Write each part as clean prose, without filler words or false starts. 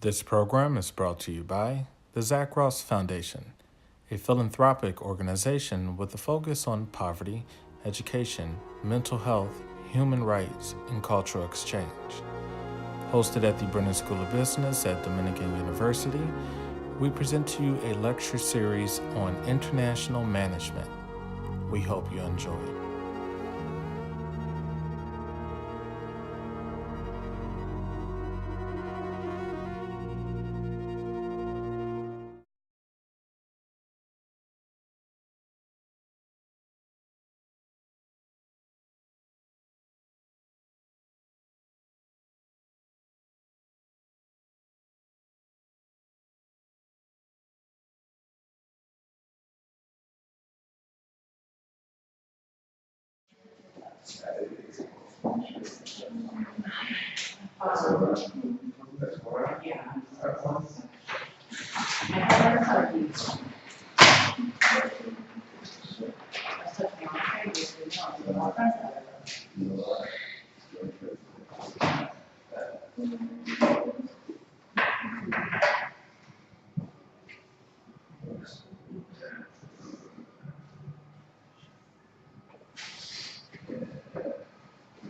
This program is brought to you by the Zack Foundation, a philanthropic organization with a focus on poverty, education, mental health, human rights, and cultural exchange. Hosted at the Brennan School of Business at Dominican University, we present to you a lecture series on international management. We hope you enjoy.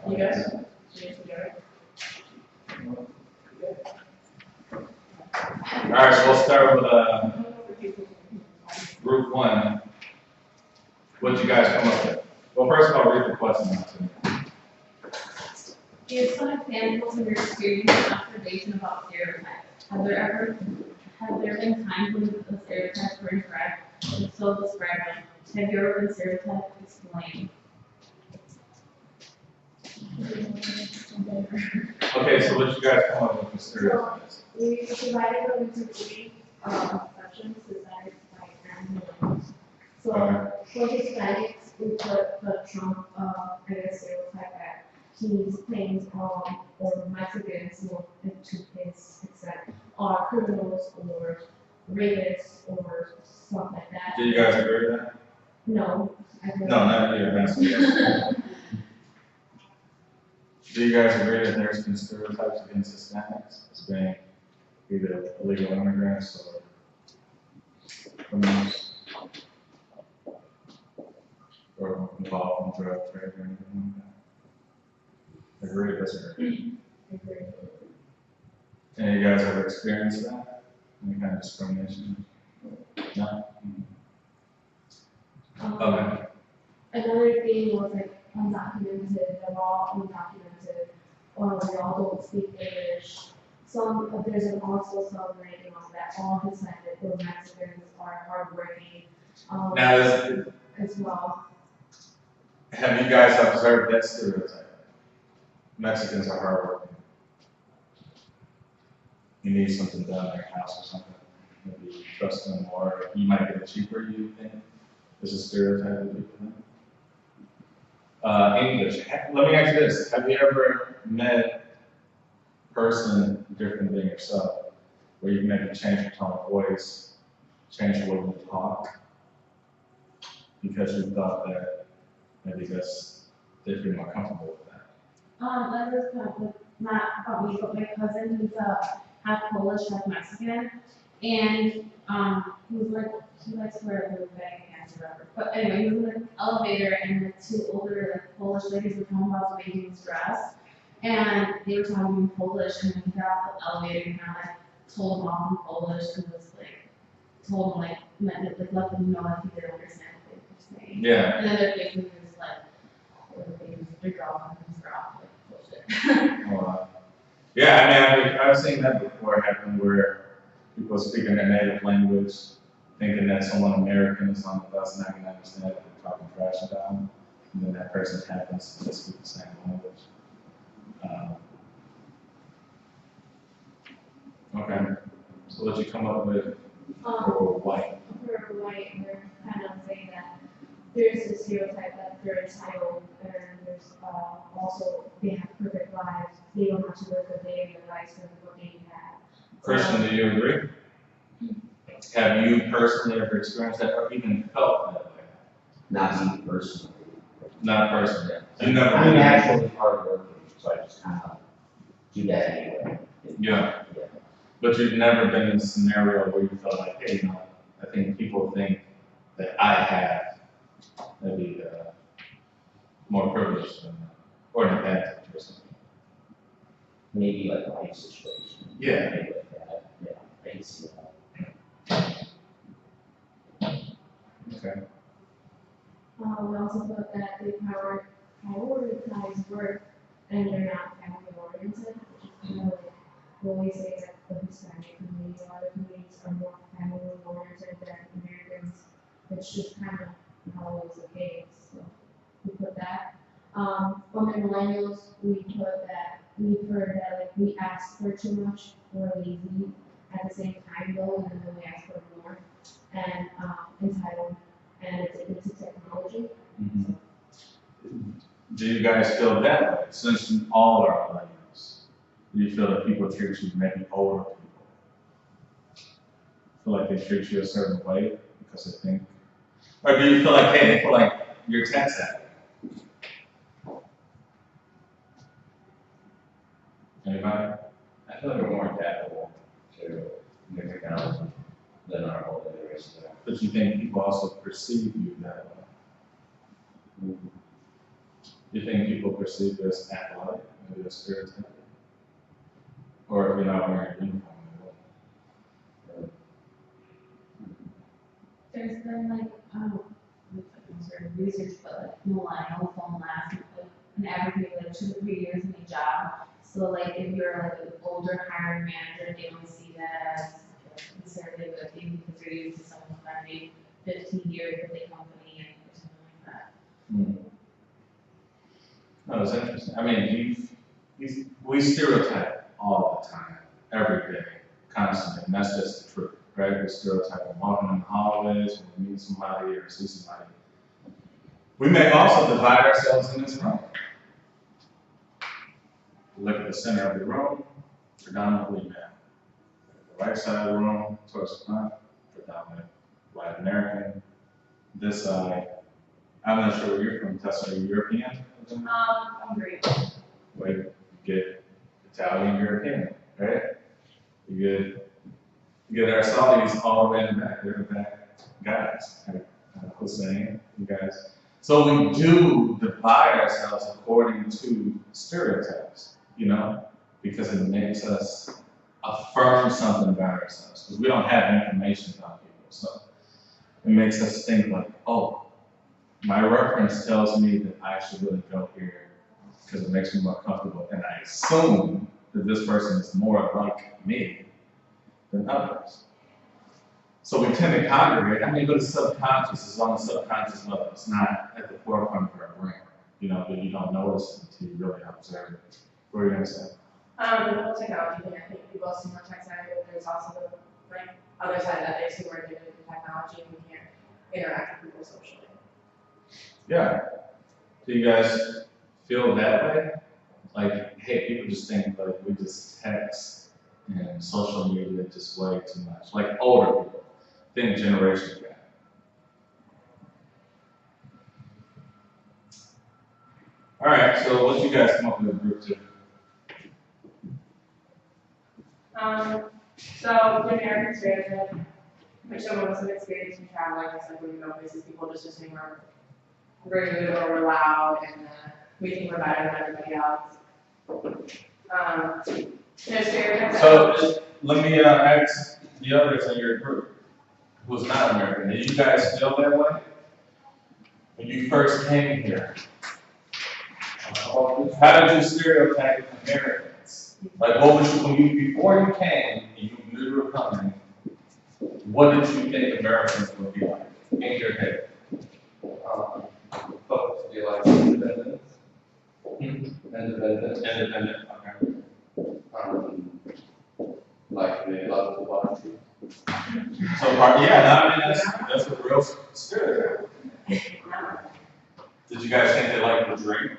You guys? All right, so we'll start with group one. What did you guys come up with? Well, first of all, read the question out to me. Give some examples of your experience and observation about stereotypes. Have there been times when the stereotypes were incorrect? If so, describe them. Have you ever been stereotyped? Explain. Okay, so what you guys come up with for stereotypes? We divided them into three sections, decided by and So for Hispanics, we put the Trump, stereotype that he's playing or Mexicans will into his except are criminals or rapists or stuff like that. Do you guys agree with that? No. No, not you. That's yes. Do you guys agree that there's been stereotypes against Hispanics as being either illegal immigrants or criminals or involved in drug trade or anything like that? Agree or disagree? Agree. Any of you guys ever experienced that? Any kind of discrimination? No? Okay. Another thing was like undocumented, they're all undocumented, or they all don't speak English. There's also some ranking on that all Hispanic or Mexicans are hardworking Now, as well. have you guys observed that stereotype? Mexicans are hardworking. You need something done in your house or something. Maybe you trust them more. You might get it cheaper, you think? There's a stereotype that people think. English. Let me ask you this. Have you ever met a person different than yourself, where you maybe change your tone of voice, change the way you talk, because you thought that maybe they'd feel more comfortable with that? That was kind of not about me, but my cousin, he's half Polish, half Mexican, and he likes to wear a bag pants or whatever. But anyway, he was in the elevator, and the two older Polish ladies were talking about the way he was dressed, and they were talking in Polish, and when he got off the elevator, he kind of told them all in Polish, and was told them let them know that he didn't understand what they were saying. Yeah. And then their faces was their girlfriend was bullshit. Yeah, I mean, I've seen that before happen where people speaking their native language, thinking that someone American is on the bus not going to understand it, they're talking trash about them, and then that person happens to speak the same language. Okay, so what you come up with for white? For white, they're kind of saying that there's a stereotype that they're entitled, and there's also they have perfect lives. They don't have to work a day in their lives for what they have. Christian, do you agree? Have you personally ever experienced that or even felt that way? Not me personally. Not personally. You never I'm been actually hardworking, so I just kind of do that anyway. Yeah. But you've never been in a scenario where you felt like, hey, you know, I think people think that I have maybe more privilege than them, or an advantage or something. Maybe like a life situation. Yeah. Maybe like that, yeah, I can see that. Okay. We also put that they prioritize work and they're not family oriented, which is kind of like what we say that the Hispanic community, a lot of communities are more family oriented than Americans. It's just kind of not always the case. So we put that. On the millennials, we put that we've heard that like we ask for too much, we're lazy at the same time though, and then we ask for more and entitled, and it's into technology. Mm-hmm. Do you guys feel that way? Since you all are millennials, do you feel that people treat you, maybe older people, feel like they treat you a certain way because they think, or do you feel like, hey, they feel like you're tech savvy? Anybody? I feel like we're more adaptable to new technology than our older generations are. But you think people also perceive you that way? You think people perceive you as athletic, maybe a stereotype? Or if you're not wearing a uniform, There's been like, sort of research, but like millennials don't last like an average maybe like 2 to 3 years in a job. So like if you're like an older hiring manager, they don't see that as necessarily a good thing because they're used to someone who's already 15 years with the company and or something like that. that was interesting. I mean, we stereotype all the time, every day, constantly, and that's just the truth, right? We stereotype when walking in the hallways, when we meet somebody or see somebody. We may also divide ourselves in this room. Look at the center of the room, predominantly male. The right side of the room, towards the front, predominantly white American. This side, I'm not sure where you're from, Tessa, are you European? I'm Greek. Wait, you get Italian, European, right? You get our Saudis all the way in the back. They're the back guys. Hussein, you guys. So we do divide ourselves according to stereotypes, you know, because it makes us affirm something about ourselves. Because we don't have information about people. So it makes us think like, oh, my reference tells me that I should really go here because it makes me more comfortable. And I assume that this person is more like me than others. So we tend to congregate. I mean, but it's subconscious. It's on the subconscious level. It's not at the forefront of our brain, you know, but you don't notice it until you really observe it. What are you going to say? The whole technology thing, I think people assume we're tech savvy, but there's also the like other side of that they assume we're addicted to technology and we can't interact with people socially. Yeah. Do you guys feel that way? Like, hey, people just think like we just text and social media just way too much. Like older people, think generation gap. All right, so what you guys come up with a group to? So the American stereotype, which some of us have experienced in traveling, it's like when we go places, people just assume we're rude or we're loud and we think we're better than everybody else. There's stereotypes. So just, let me ask the others in your group who's not American. Did you guys feel that way when you first came here? How did you stereotype Americans? Like, what was you, when you before you came and you knew you were coming? What did you think Americans would be like in your head? Folks be like independent. Independent. Okay. Like they love to watch you. So, I mean, that's a real stereotype. Did you guys think they liked to drink?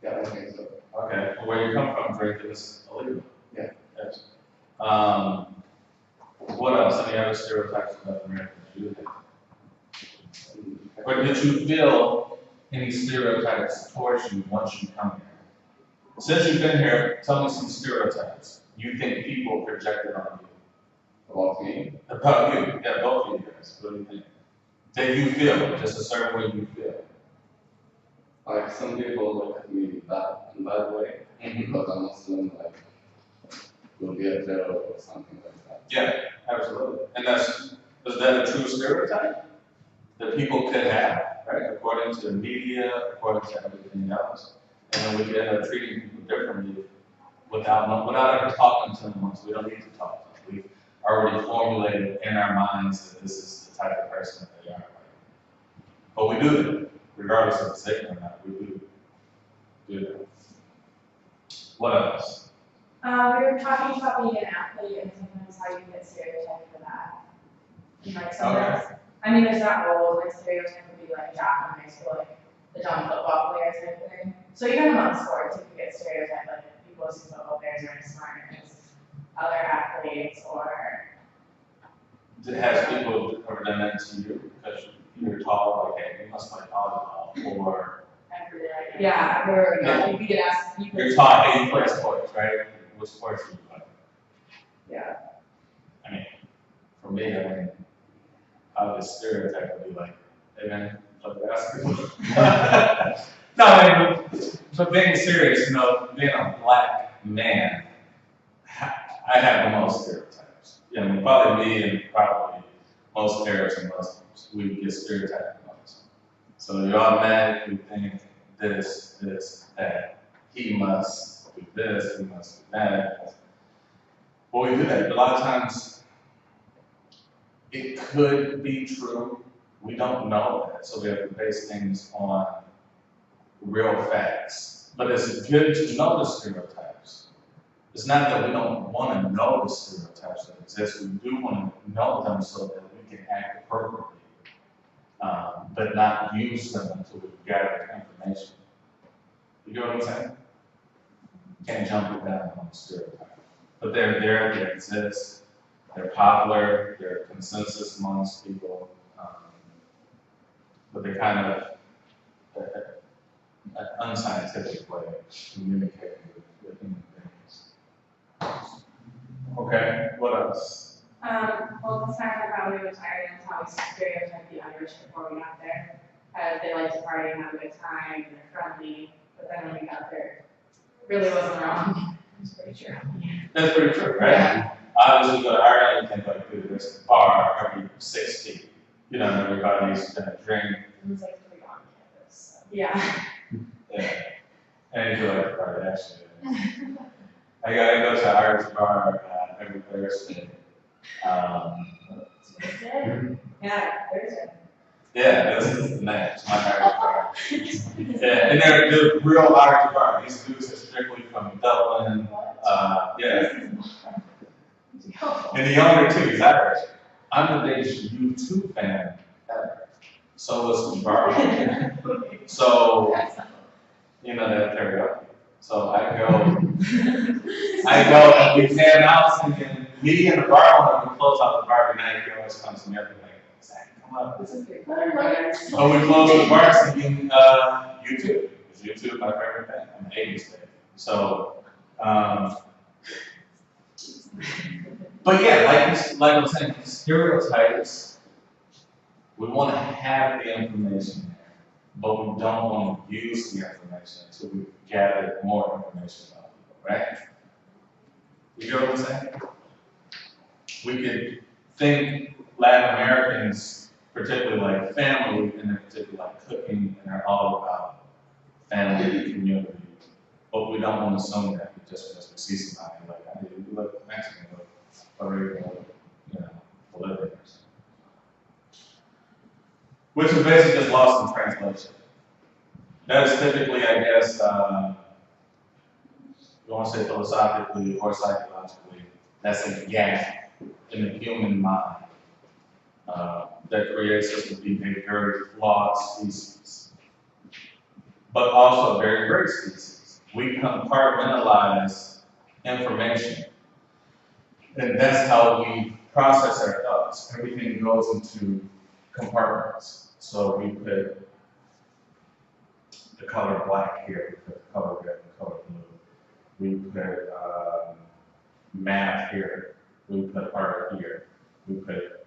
Yeah, I think so. Okay, well, where you come from, drinking is illegal. Yeah. Yes. What else? Any other stereotypes about Americans you think? Or did you feel any stereotypes towards you once you come here? Since you've been here, tell me some stereotypes. you think people projected on you? About me, About you, yeah, both of you guys. What do you think? That you feel, just a certain way you feel. like some people look at me in bad way because I'm Muslim, like will be a terror or something like that. Yeah, absolutely. And is that a true stereotype that people could have, right? According to the media, according to everything else. And then we could end up treating people differently without ever talking to them once. We don't need to talk to them. We've already formulated in our minds that this is the type of person that they are. But we do that, regardless of the statement or not, we do that. What else? We were talking about being an athlete and sometimes how you get stereotyped for that. And like sometimes, I mean, there's not roles, like stereotype would be like Jack in high school, like the dumb football player type thing. So even among sports, you can get stereotyped, like people assume football players aren't as smart as other athletes or. Has people ever done that to you because you're tall, like, hey, you must play volleyball, or Yeah, you could get asked. you're tall, hey, you play sports, right? What sports do you play? Yeah. I mean, for me, I mean, how the stereotype would be like, hey man, play basketball. No, I mean, but being serious, you know, being a black man, I have the most stereotypes. You know, probably me and probably most Arabs and Muslims, we get stereotyped most. So you automatically think this, that. He must do this, he must do that. Well, we do that, but a lot of times it could be true. We don't know that, so we have to base things on real facts. But it's good to know the stereotypes. It's not that we don't want to know the stereotypes that exist. We do want to know them so that we can act appropriately, but not use them until we've gathered information. You get what I'm saying? Can't jump it down on the stereotype. But they're there, they exist, they're popular, they're consensus amongst people, but they kind of an unscientific way of communicating with human beings. Okay, what else? Well, let's talk about how we retired and how we stereotyped the Irish before we got there. They like to party and have a good time, and they're friendly, but then when we got there, it really wasn't wrong. It's pretty true. That's pretty true, right? Yeah. Obviously, you go to Ireland, you think like, dude, there's a bar every 6 feet. You know, everybody's gonna drink. It was like 3 on campus. So. Yeah. Yeah. And you like the party, actually. I go to an Irish bar every Thursday. Thursday? Yeah, Thursday. Yeah, that's the name. It's my Irish bar. Yeah, and they're real Irish bar. These dudes are strictly from Dublin. Yeah. And the owner too, he's Irish. I'm the biggest U2 fan ever. So was the bar. So, you know, that karaoke. So I go and we pan out singing. Me and the bar owner, we close out the bar tonight. He always comes to me every night. Zack, come up. This is good. So we close the bar singing U2. Because U2 is my favorite band. I'm an 80s fan. So, but yeah, like I'm saying, stereotypes, we want to have the information there, but we don't want to use the information until we gather more information about people, right? You get what I'm saying? We could think Latin Americans particularly like family, and they're particularly like cooking, and they're all about family and community. But we don't want to assume that just because we see somebody like, hey, you look Mexican, you look Puerto Rican, you know, Bolivian or something. Which is basically just lost in translation. That is typically, I guess, you want to say philosophically or psychologically, that's a gap in the human mind that creates us to be a very flawed species, but also a very great species. We compartmentalize information, and that's how we process our thoughts. Everything goes into compartments. So we put the color black here, we put the color red, the color blue. We put math here, we put art here, we put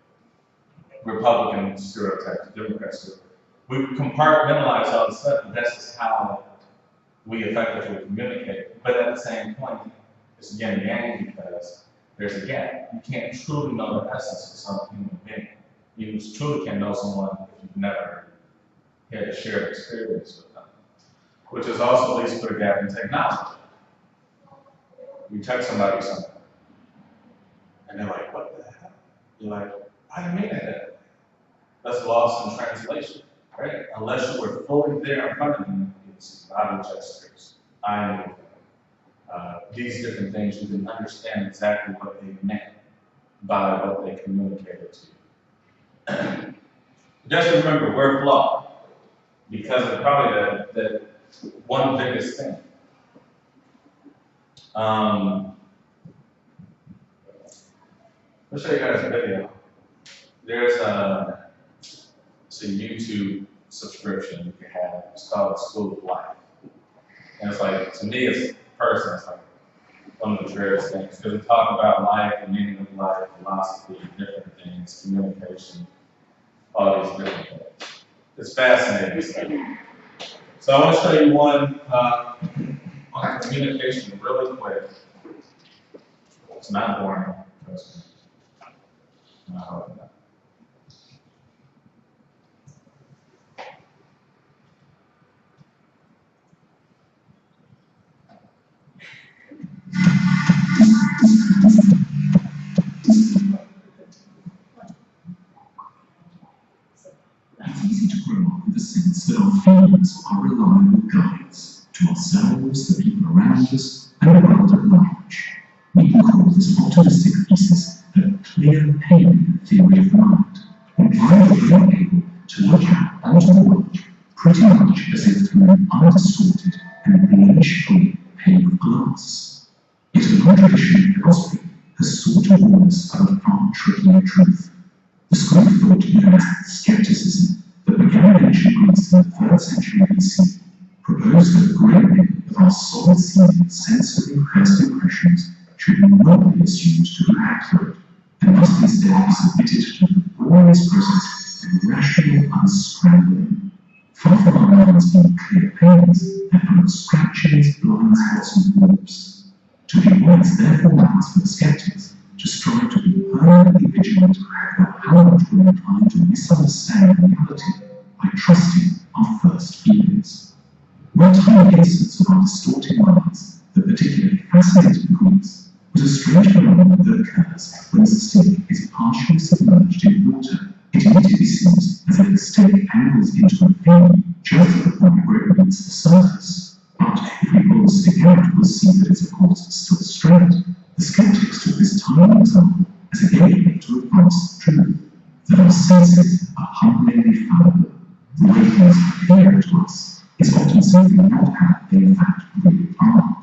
Republican stereotypes, Democrat stereotypes. We compartmentalize all this stuff, but that's just how we effectively communicate. But at the same point, it's yin and yang because there's a gap. You can't truly know the essence of some human being. You truly can't know someone if you've never had a shared experience with them, which is also leads to a gap in technology. You text somebody something, and they're like, what the hell? You're like, I didn't mean it that way. That's lost in translation, right? Unless you were fully there in front of them, you can see body gestures, eye movement, these different things, you can understand exactly what they meant by what they communicated to you. Just remember, we're flawed because of probably the one biggest thing. I'll show you guys a video. There's it's a YouTube subscription you can have. It's called School of Life. And it's like, to me, it's personal. It's like one of the rarest things. Because we talk about life, the meaning of life, philosophy, different things, communication, all these different things. It's fascinating stuff. So I want to show you one on communication really quick. It's not boring, trust me. I hope not. It's easy to grow up with a sense that our feelings are reliable guides to ourselves, the people around us, and the world at large. We can call this optimistic thesis the clear pain theory of the mind, implying that we are able to look out onto the world pretty much as if through an undistorted and bleach-free pane of glass. Yet a long tradition of philosophy has sought to warn us of a far trickier truth. The school of thought known as skepticism that began in ancient Greece in the 3rd century BC proposed that a great many of our solid-seeded sensory first impressions should not be assumed to be accurate, and must instead be submitted to the glorious process of rational unscrambling. Far from our minds being clear panes, they're full of scratches, blind spots, and warps. To be wise therefore means for the skeptics to strive to be permanently vigilant about how much we're inclined to misunderstand reality by trusting our first feelings. One tiny instance of our distorting minds that particularly fascinated the Greeks was a strange phenomenon that occurs when a stick is partially submerged in water. It immediately seems as if the stick angles into a fin just at the point where it meets the surface. But if we pull the stick out, we'll see that it's of course still straight. The skeptics took this tiny example as a gateway to advance the truth, that our senses are humblingly fallible. The way things appear to us is often simply not how they in fact really are.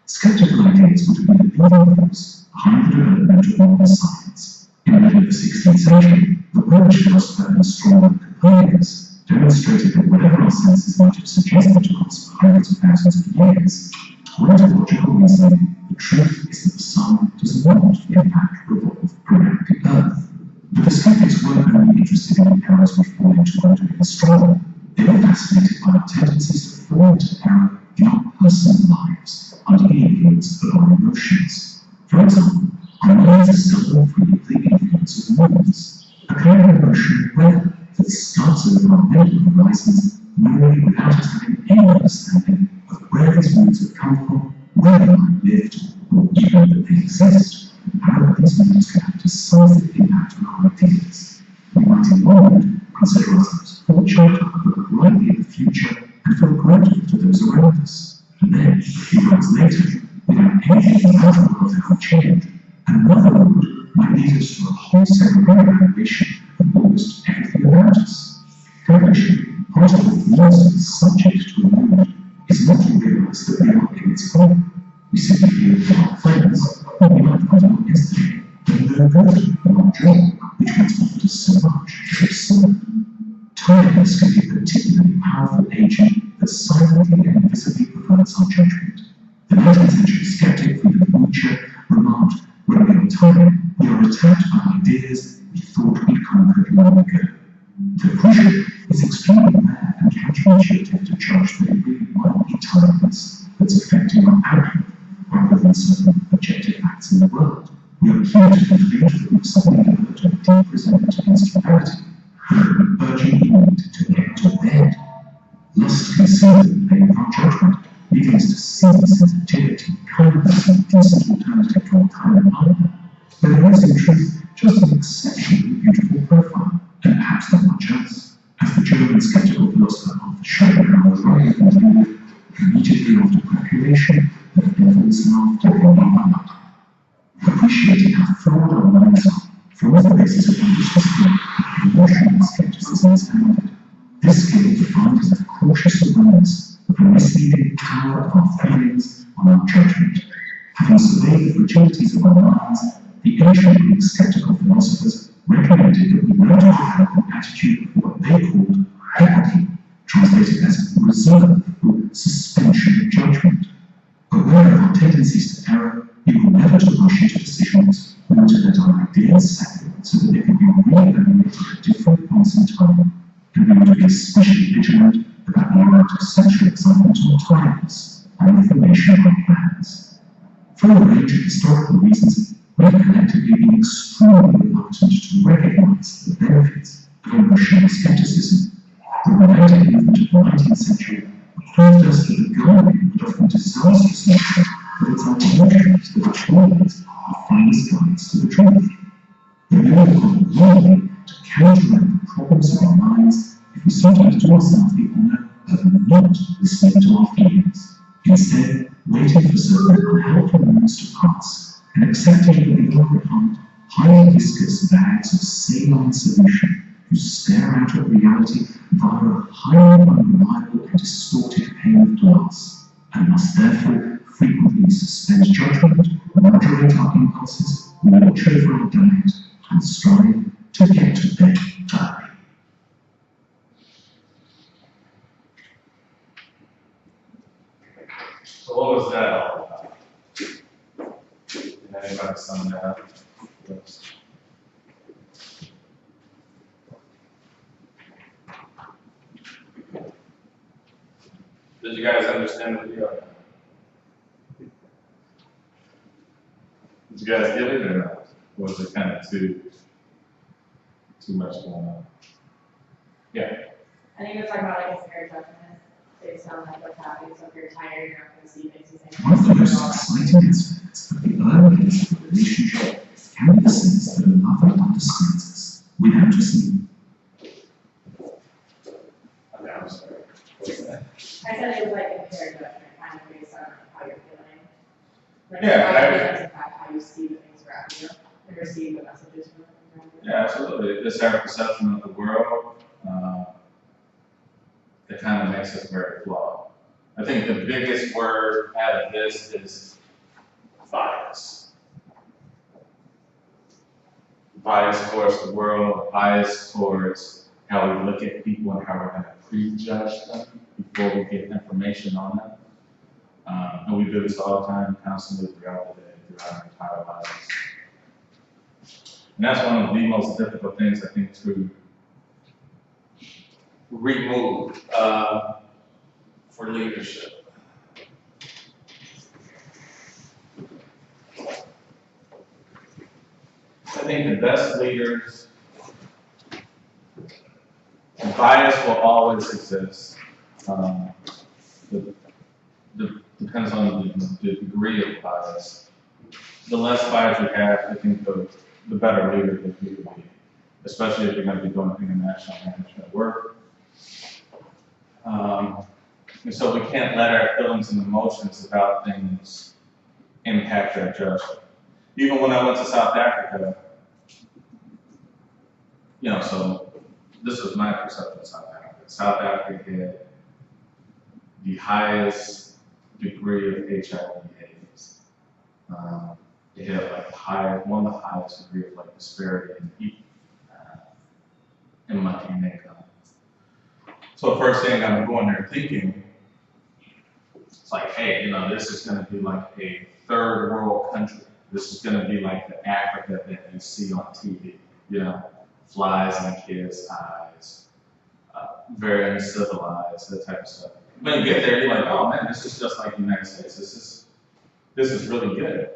Skeptical ideas would have been the leading force behind the development of modern science. In the middle of the 16th century, the Polish philosopher and astronomer Copernicus demonstrated that whatever our senses might have suggested to us for hundreds of thousands of years, according to logical reasoning, the truth is that the sun does not in fact revolve around the earth. But the skeptics weren't only interested in the errors we fall into when doing astronomy. They were fascinated by our tendencies to fall into error in our personal lives under the influence of our emotions. For example, our minds are seldom free of the influence of moods, a kind of emotional weather that scuds over our mental horizons, normally without us having any understanding of where these moods have come from, where they might lived, or even that they exist. However, these moods can have decisive impact on our ideas. We might in one mood consider ourselves fortunate to look brightly at the future and feel grateful to those around us. And then, a few months later, without anything out of the world having changed, another mood might lead us to a wholesale reevaluation of almost everything around us. Actually, part of what leads us subject to a mood is not to realize that we are in its own. We simply feel with our friends, or we might find out yesterday that we are good in our job, which once offered us so much, yet so. Tiredness can be a particularly powerful agent that silently and visibly perverts our judgment. The 19th century skeptic Friedrich Nietzsche remarked, "When we are time, we are attacked by ideas we thought we'd conquered long ago." The crucial is extremely rare and counterintuitive to judge that it really might be timeless that's affecting our outlook rather than certain objective facts in the world. We are keen to conclude that we've suddenly developed a deep resentment against humanity, and we urgently need to get to bed. Lust conceals the pain of our judgment, leading us to see sensitivity, kindness, and decent alternative to our current either. But there is, in truth, just an exceptionally beautiful profile, and perhaps not much else. As the German skeptical philosopher Arthur Schopenhauer rightly concluded, immediately after procreation, the devil's laughter can be heard. Appreciating how flawed our minds are forms the basis of English history, and emotional skepticism is founded. This skill defined as the cautious awareness of the misleading power of our feelings on our judgment. Having surveyed the fragilities of our minds, the ancient Greek skeptical philosophers recommended that we learn to develop an attitude of what they called equity, translated as reserve or suspension of judgment. Aware of our tendencies to error, we were never to rush into decisions, we were to let our ideas settle so that they could be re-evaluated at different points in time, and we were to be especially vigilant about the amount of sexual excitement or tiredness and information on plans. For a range of historical reasons, we have collectively been extremely reluctant to recognize the benefits of emotional skepticism. The romantic movement of the 19th century proved us that the guardian would often disastrously show that it's our emotions that are always our finest guides to the truth. We know only to counteract the problems of our minds if we sometimes do ourselves the honor of not listening to our feelings, instead waiting for certain unhelpful moods to pass and accepting that we are behind highly viscous bags of saline solution who stare out at reality via a highly unreliable and distorted pane of glass, and must therefore frequently suspend judgment, moderate our impulses, watch over our diet, and strive to get to bed early. So what was that all about? Can anybody sum that up? Yes. Did you guys understand the video? Did you guys get it or not? Or was it kind of too much going on? Yeah. I think it's talking about like impaired judgment based on like what's happening, so if you're tired, you're not gonna see things the same One of the way. most exciting aspects of the early days of a relationship can be the sense that a lover understands us without us knowing. Okay, I'm sorry. What's that? I said it was like impaired judgment, kind of based on how you're feeling. Like Yeah, how your feelings impact how you see the things around you, or receive the messages from the things around you. Yeah, absolutely. It's our perception of the world that kind of makes us very flawed. I think the biggest word out of this is bias. Bias towards the world, bias towards how we look at people and how we're going to prejudge them before we get information on them. And we do this all the time, constantly throughout the day, throughout our entire lives. And that's one of the most difficult things, I think, to remove for leadership. I think the best leaders, bias will always exist. Depends on the degree of bias. The less bias you have, I think the better leader that you will be, especially if you're going to be doing international management work. And so we can't let our feelings and emotions about things impact our judgment. Even when I went to South Africa, so this was my perception of South Africa. South Africa had the highest degree of HIV/AIDS. It had one of the highest degree of disparity in money and income. So the first thing I'm going there thinking, It's like, hey, this is going to be like a third world country. This is going to be like the Africa that you see on TV. Flies in kids' eyes, very uncivilized, that type of stuff. When you get there, you're like, oh man, this is just like the United States. This is really good.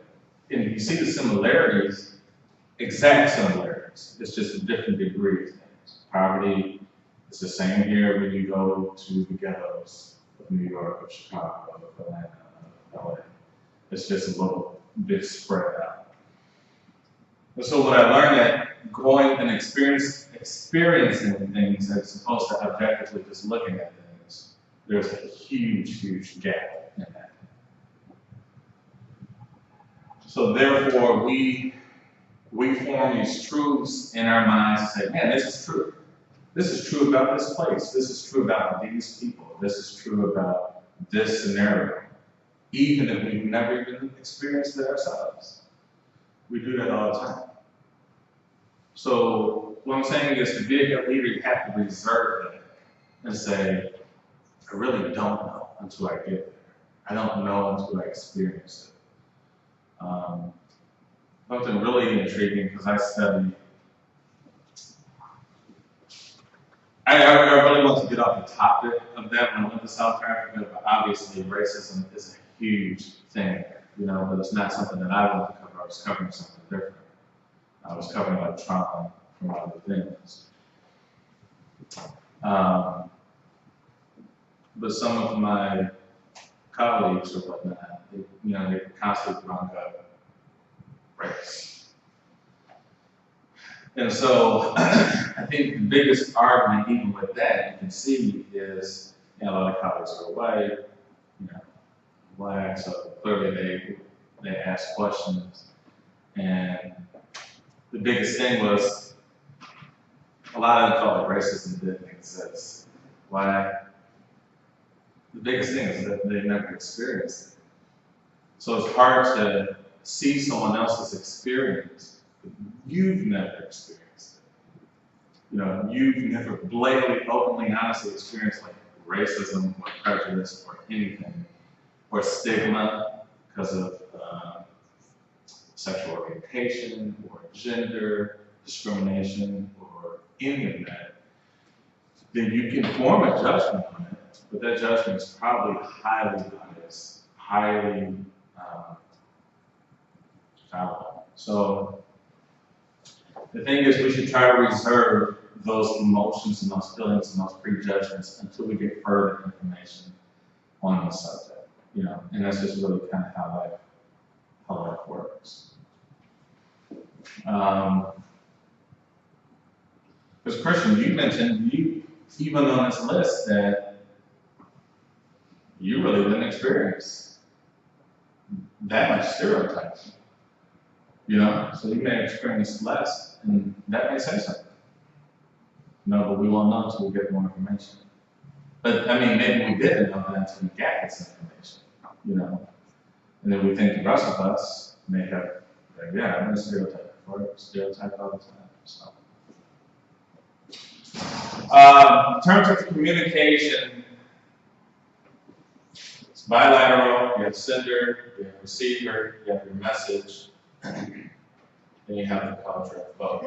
And you see the similarities, exact similarities. It's just different degrees. Poverty is the same here when you go to the ghettos of New York, of Chicago, of Atlanta, of LA. It's just a little bit spread out. And so what I learned that going and experiencing things as opposed to objectively just looking at things, there's a huge, huge gap in that. So therefore, we form these truths in our minds and say, man, this is true. This is true about this place. This is true about these people. This is true about this scenario. Even if we've never even experienced it ourselves. We do that all the time. So what I'm saying is to be a good leader, you have to reserve that and say, I really don't know until I get there. I don't know until I experience it. Something really intriguing, because I study, I really want to get off the topic of that when I went to South Africa, but obviously racism is a huge thing there, but it's not something that I wanted to cover. I was covering something different. I was covering like trauma from other things. But some of my colleagues or whatnot, they constantly bring up race. And so I think the biggest argument, even with that, you can see is a lot of colleagues are white, black, so clearly they ask questions. And the biggest thing was a lot of them felt like racism didn't exist. Why? The biggest thing is that they've never experienced it. So it's hard to see someone else's experience, but you've never experienced it. You've never blatantly, openly, honestly experienced like racism or prejudice or anything, or stigma because of sexual orientation or gender discrimination or any of that. Then you can form a judgment on it, but that judgment is probably highly biased, highly fallible. So the thing is, we should try to reserve those emotions and those feelings and those prejudgments until we get further information on the subject. And that's just really kind of how life works. Because Christian, you mentioned even on this list that you really didn't experience that much stereotyping. So you may have experienced less, and that may say something. But we won't know until we get more information. But maybe we didn't know that until we got this information. And then we think the rest of us may have, I've been stereotyped before, stereotyped all the time. So. In terms of communication, it's bilateral. You have sender, you have receiver, you have your message, and you have the culture of both.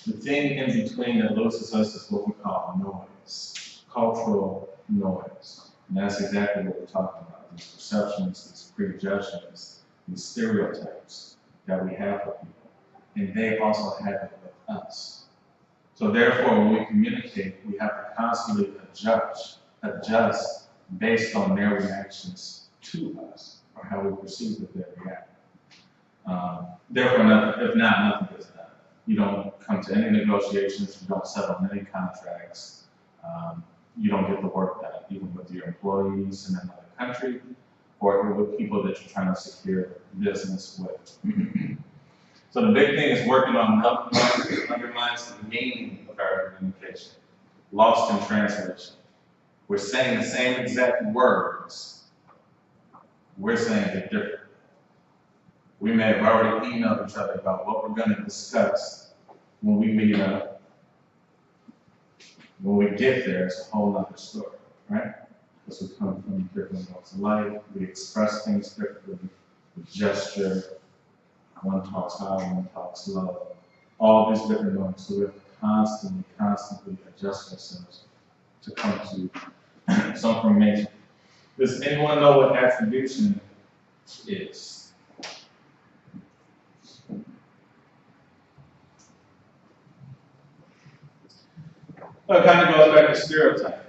The thing in between that loses us is what we call noise, cultural noise. And that's exactly what we're talking about, these perceptions, these prejudgments, these stereotypes that we have of people. And they also have it with us. So therefore, when we communicate, we have to constantly adjust based on their reactions to us, or how we perceive that they react. Therefore, if not, nothing gets done. You don't come to any negotiations, you don't settle any contracts, you don't get the work done, even with your employees in another country, or with people that you're trying to secure business with. So the big thing is working on what undermines the meaning of our communication. Lost in translation. We're saying the same exact words, we're saying it differently. We may have already emailed each other about what we're going to discuss when we meet up. When we get there, it's a whole other story, right? Because we come from different walks of life, we express things differently, we gesture, one talks high, one talks low, all these different moments. So we have to constantly adjust ourselves to come to some formation. Does anyone know what attribution is? Well, it kind of goes back to stereotype.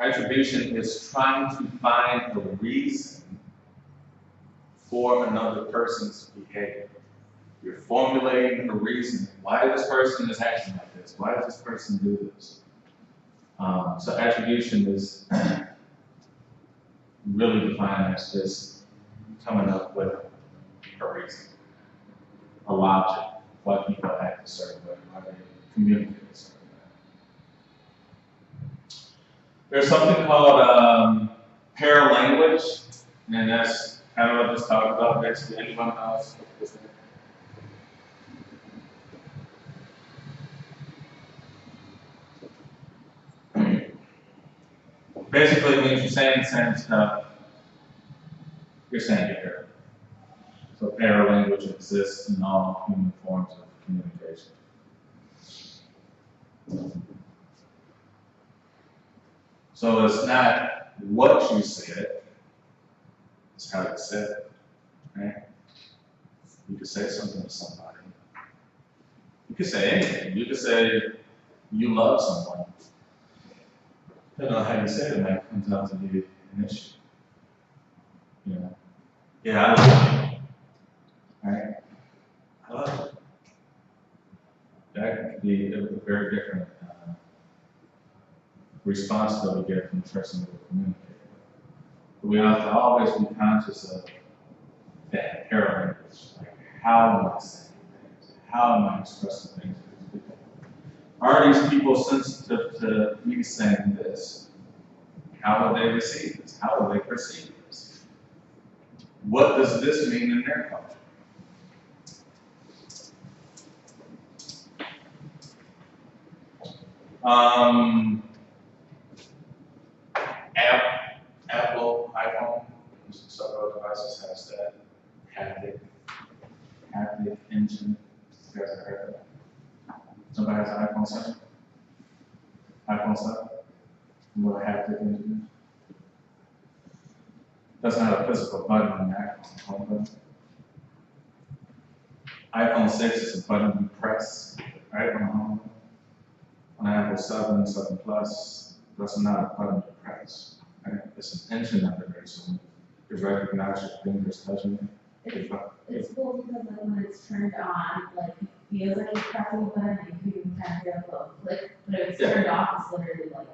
Attribution is trying to find a reason for another person's behavior. You're formulating a reason. Why this person is acting like this? Why does this person do this? So attribution is really defined as just coming up with a reason, a logic, why people act a certain way, why they communicate a certain way. There's something called paralanguage, and that's kind of what this talked about. Basically, anyone else? Basically, it means you're saying the same stuff, you're saying it here. So paralanguage exists in all human forms of communication. So it's not what you said, it's how you said it, right? You could say something to somebody. You could say anything. You could say you love someone. Depending on how you say it, might comes out to be an issue. You know? Yeah, I love you. Right? I love you. That could be a very different response that we get from the person that we communicate with. But we have to always be conscious of that paralanguage. Like, how am I saying things? How am I expressing things to these people? Are these people sensitive to me saying this? How will they receive this? How will they perceive this? What does this mean in their culture? Apple, iPhone, several devices has that haptic engine. You guys have heard of that? Somebody has an iPhone 7? iPhone 7? Little haptic engine. Doesn't have a physical button on the iPhone, home button. iPhone 6 is a button you press, right, on the home. On Apple 7, 7 Plus, that's not a button to press. Right? It's an engine under there, so you recognize your fingers touching it. It's cool because like when it's turned on, like it feels like it's pressing a button, and you can kind of hear a little click, but if it's turned off, it's literally like.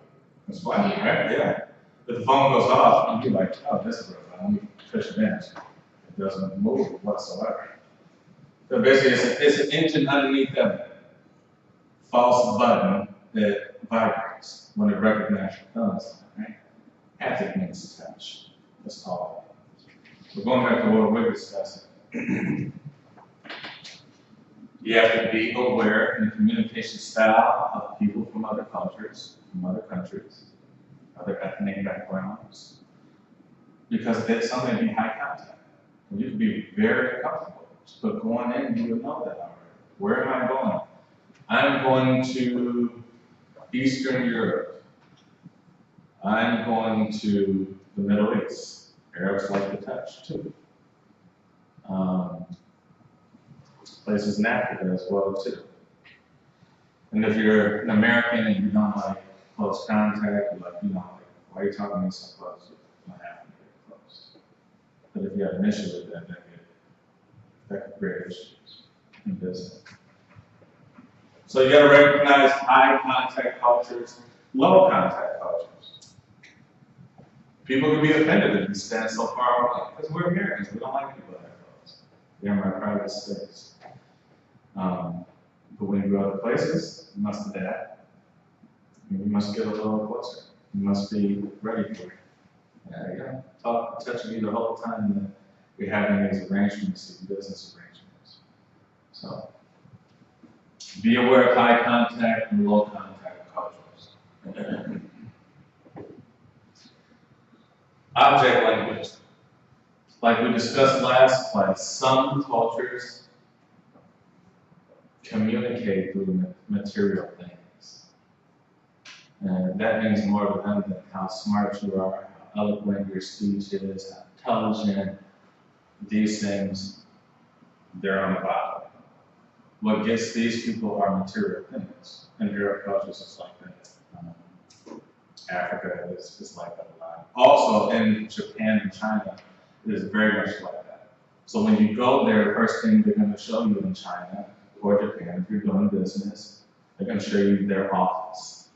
It's fine, right? Yeah. If the phone goes off, you're like, oh, this is real. Let me push it in. It doesn't move whatsoever. So basically, it's an engine underneath that false button that vibrates when it recognizes your thumb, right? Haptic means touch. That's all. We're going back to what we're discussing. You have to be aware in the communication style of people from other cultures, from other countries, other ethnic backgrounds, because some may be high contact. And you can be very comfortable, but going in, you would know that already. Where am I going? I'm going to Eastern Europe. I'm going to the Middle East. Arabs like to touch too. Places in Africa as well too. And if you're an American and you don't like close contact, you're like, like, why are you talking to me so close? You're not having to get close. But if you have an issue with that, that could create issues in business. So you got to recognize high contact cultures, low contact cultures. People can be offended if you stand so far away, because we're Americans, we don't like people that close. They're in my private space. But when you go other places, you must adapt. You must get a little closer. You must be ready for it. Touching you the whole time that we're having these arrangements, these business arrangements. So be aware of high contact and low contact cultures. Object language. Like we discussed last class, some cultures communicate through material things. And that means more to them than how smart you are, how eloquent your speech is, how intelligent. These things, they're on the bottom. What gets these people are material things. And Arab cultures is like that. Africa is like that a lot. Also in Japan and China, it is very much like that. So when you go there, the first thing they're going to show you in China or Japan, if you're doing business, they're going to show you their office.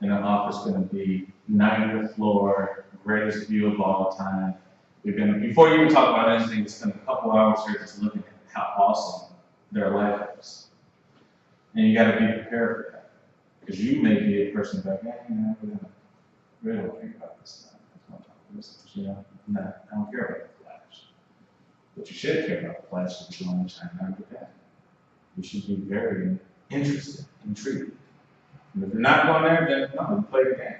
And the office is going to be 90th floor, greatest view of all time. You're going to, before you even talk about anything, spend a couple hours here just looking at how awesome their life is. And you got to be prepared for that. Because you may be a person like, yeah, I really don't think about this stuff. You know, no, I don't care about the flash. But you should care about the flash if you're going to China and Japan. You should be very interested, intrigued. And if you're not going there, then no, you play the game.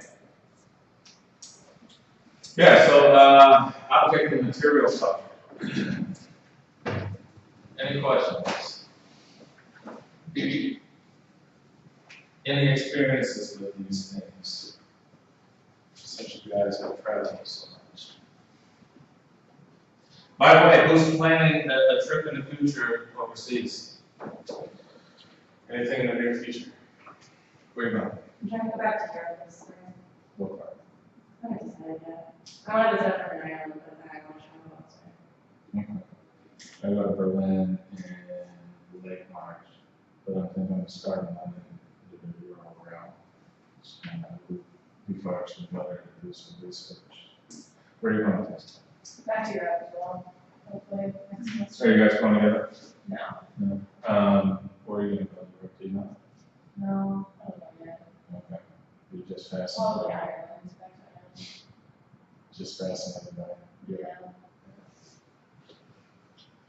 Yeah, so object and material culture. Any questions? Any experiences with these things? Since you guys are traveling so much. By the way, who's planning a trip in the future overseas? Anything in the near future? Where you going? I'm trying to go back to Europe this spring. What part? I haven't decided yet. I want to visit Northern Ireland, but then I want to travel outside. I go to Berlin in late March, but I'm thinking of starting London to do the Euro round. Just kind of before I actually go there to do some research. Where are you going this time? Back to Europe as well. Hopefully next Are semester. you guys going together? No. No. Where are you going to go to Europe? Do you know? No, I don't know yet. Okay. You just fascinated. Probably Ireland. Back to Ireland. Just fascinated by Europe.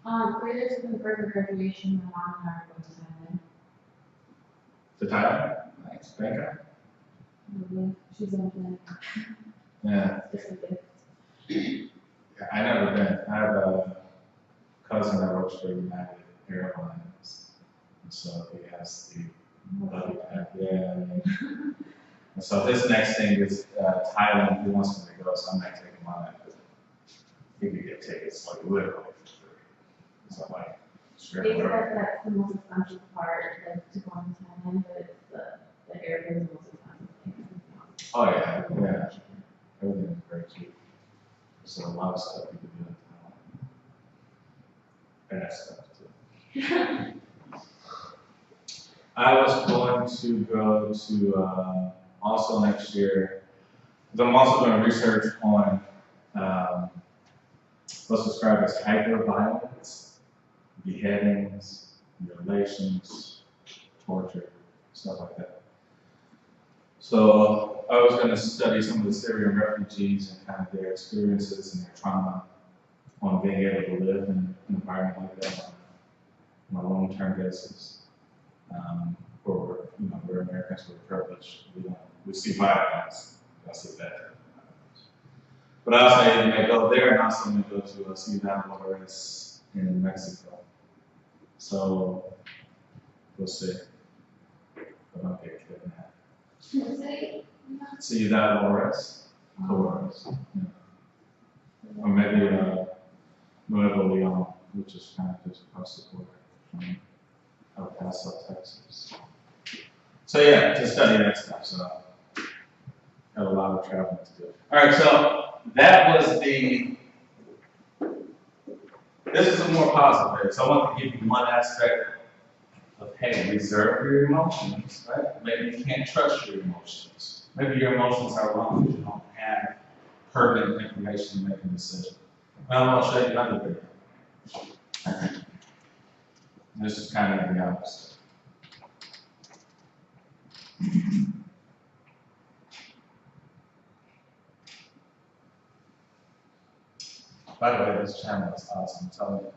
Yeah. Further to confirm graduation, my mom and I are going to Thailand. To Thailand? Nice. Bangkok? Maybe. She's going to Yeah. just a gift. Yeah, I never been. I have a cousin that works for United Airlines, and so he has the buddy pack. Yeah. And so his next thing is Thailand. He wants me to go, so I might take him on that. He could get tickets like literally for free. So I'm like, sure. They said whatever. that's the most expensive part, like to go into Thailand, but it's the airfare is the most expensive thing. Oh yeah, yeah. Everything is very cheap. There's a lot of stuff you can do in Thailand. Bad stuff too. I was going to go to also next year, because I'm also doing research on what's described as hyper-violence, beheadings, mutilations, torture, stuff like that. So I was going to study some of the Syrian refugees and kind of their experiences and their trauma on being able to live in an environment like that on a long-term basis. Where we're Americans, we're privileged. We see violence. I see that. But I also may go there, and also may go to Ciudad Juarez in Mexico. So we'll see. But I'll get kidnapped. Ciudad Juarez. Juarez. Yeah. Or maybe Nuevo Leon, which is kind of just across the border from El Paso, Texas. So yeah, to study that stuff. So got a lot of traveling to do. All right, so that was the. This is a more positive. So I want to give you one aspect of hey, reserve your emotions, right? Maybe you can't trust your emotions. Maybe your emotions are wrong. You don't have pertinent information to make a decision. Well, I'll show you another video. This is kind of the opposite. By the way, this channel is awesome. I'm telling you,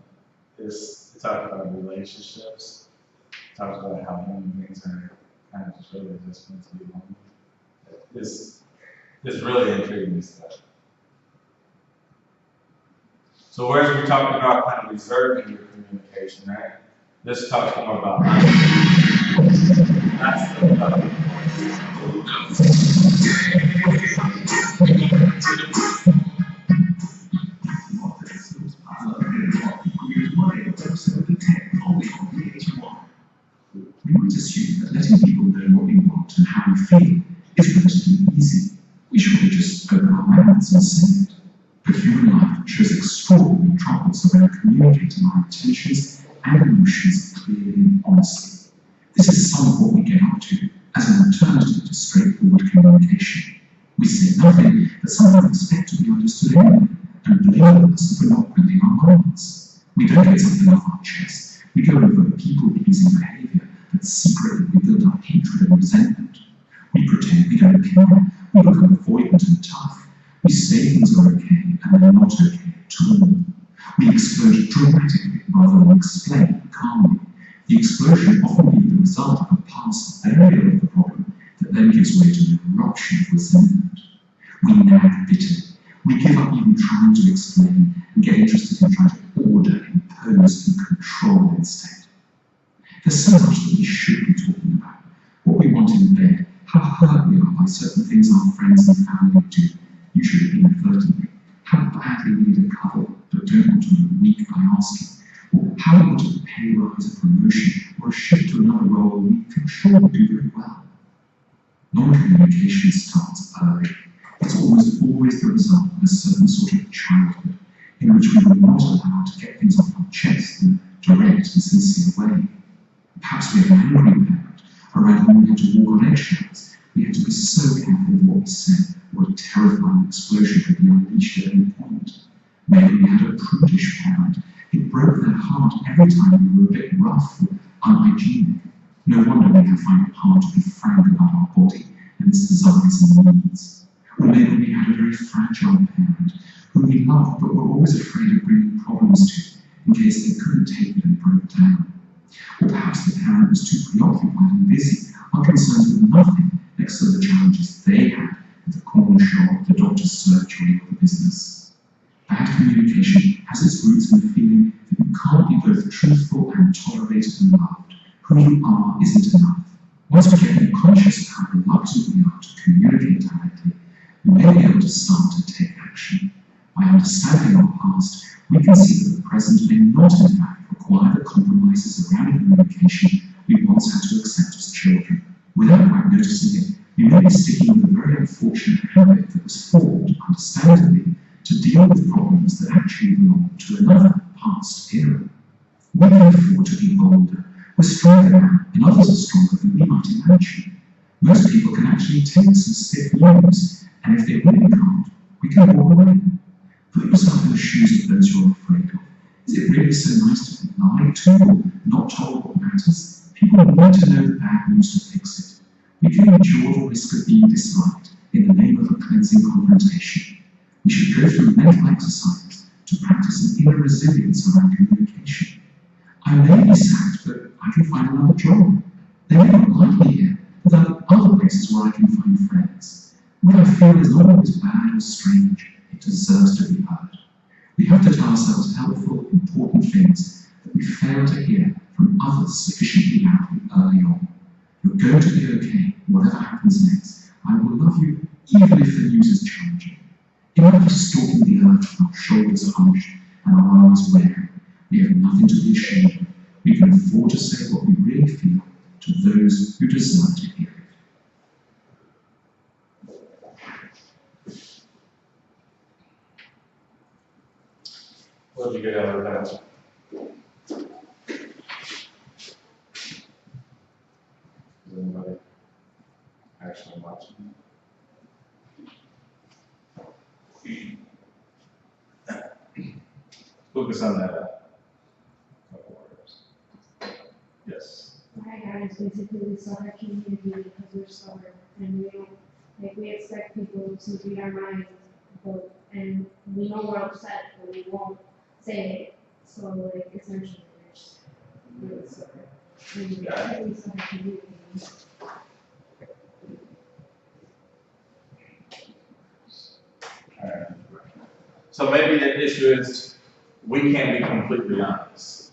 it talks about relationships. It talks about how human beings are kind of just really just meant to be lonely. It's really intriguing stuff. So whereas we talked about kind of reserving your communication, right? This talks more about that's the We might assume that letting people know what we want and how we feel is relatively easy. We should just open our mouths and say it. But human life shows extraordinary troubles around communicating our intentions and emotions clearly and honestly. This is some of what we get up to as an alternative to straightforward communication. We say nothing, but somehow expect to be understood anyway, and blame us if we're not reading our minds. We don't get something off our chest. We go over people-pleasing behavior, but secretly we build up hatred and resentment. We pretend we don't care. We become avoidant and tough. We say things are okay, and they're not okay at all. We explode dramatically rather than explain calmly. The explosion often be the result of a past burial of the problem that then gives way to an eruption of resentment. We nag bitterly. We give up even trying to explain and get interested in trying to order, impose, and control instead. There's so much that we should be talking about. What we want in bed, how hurt we are by certain things our friends and family do, usually inadvertently, how badly we need a cuddle but don't want to be weak by asking, or how we want a pay rise, a promotion, or a shift to another role we can surely do very well. Non-communication starts early. It's almost always the result of a certain sort of childhood in which we were not allowed to get things off our chest in a direct and sincere way. Perhaps we had an angry parent around whom we had to walk on eggshells. We had to be so careful with what we said, or a terrifying explosion could be unleashed at any point. Maybe we had a prudish parent. It broke their heart every time we were a bit rough or unhygienic. No wonder we can find it hard to be frank about our body and its desires and needs. Or maybe we had a very fragile parent whom we loved but were always afraid of bringing problems to in case they couldn't take it and broke down. Or perhaps the parent was too preoccupied and busy, unconcerned with nothing next to the challenges they had with the corner shop, the doctor's surgery, or the business. Bad communication has its roots in the feeling that you can't be both truthful and tolerated and loved. Who you are isn't enough. Once we get more conscious of how reluctant we are to communicate directly, we may be able to start to take action. By understanding our past, we can see that the present may not in fact require the compromises around communication we once had to accept as children. Without quite noticing it, we may be sticking with a very unfortunate habit that was formed, understandably, to deal with problems that actually belong to another past era. We can afford to be bolder. We're stronger now, and others are stronger than we might imagine. Most people can actually take some stiff news, and if they really can't, we can walk away. Put yourself in the shoes of those you're afraid of. Is it really so nice to be lied to or not told what matters? People need to know the bad news to fix it. We can endure the risk of being disliked in the name of a cleansing confrontation. We should go through mental exercises to practice an inner resilience around communication. I may be sacked, but I can find another job. They may not like me here, but there are other places where I can find friends. What I feel is not always bad or strange. It deserves to be heard. We have to tell ourselves helpful, important things that we fail to hear from others sufficiently loudly early on. You're going to be okay, whatever happens next. I will love you, even if the news is challenging. It might be stalking the earth when our shoulders are hunched and our eyes weary. We have nothing to be ashamed of. We can afford to say what we really feel to those who deserve to hear it. What did you get out of that? Is anybody actually watching? Focus on that. Couple words. Yes. My guys, basically we start our community because we're stubborn and we don't, like we expect people to read our minds, but, and we know we're upset, but we won't say it. So like essentially we're just really stubborn. And we start communicating. So maybe the issue is we can't be completely honest.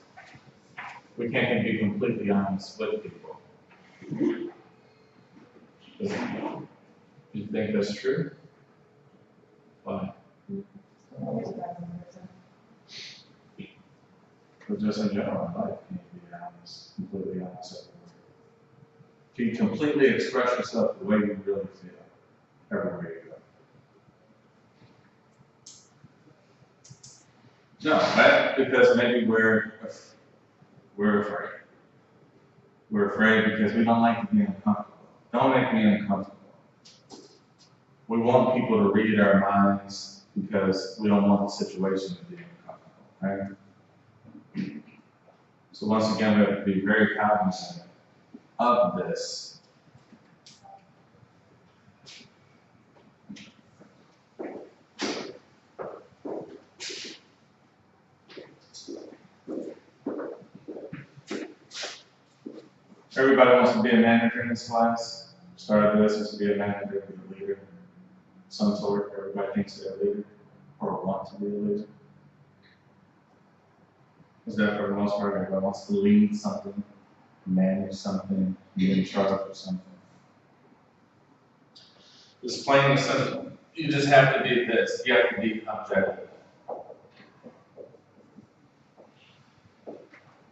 We can't be completely honest with people. You think that's true? Why? But just in general, in life, can you be honest, completely honest everywhere? Can you completely express yourself the way you really feel everywhere you go? No, right? Because maybe we're afraid. We're afraid because we don't like to be uncomfortable. Don't make me uncomfortable. We want people to read our minds because we don't want the situation to be uncomfortable, right? So once again, we have to be very cognizant of this. Everybody wants to be a manager in this class. Started this is to be a manager, be a leader. Some sort. Everybody thinks they're a leader or want to be a leader. Is that for the most part? Everybody wants to lead something, manage something, be in charge of something. It's plain and simple. You just have to be this. You have to be objective.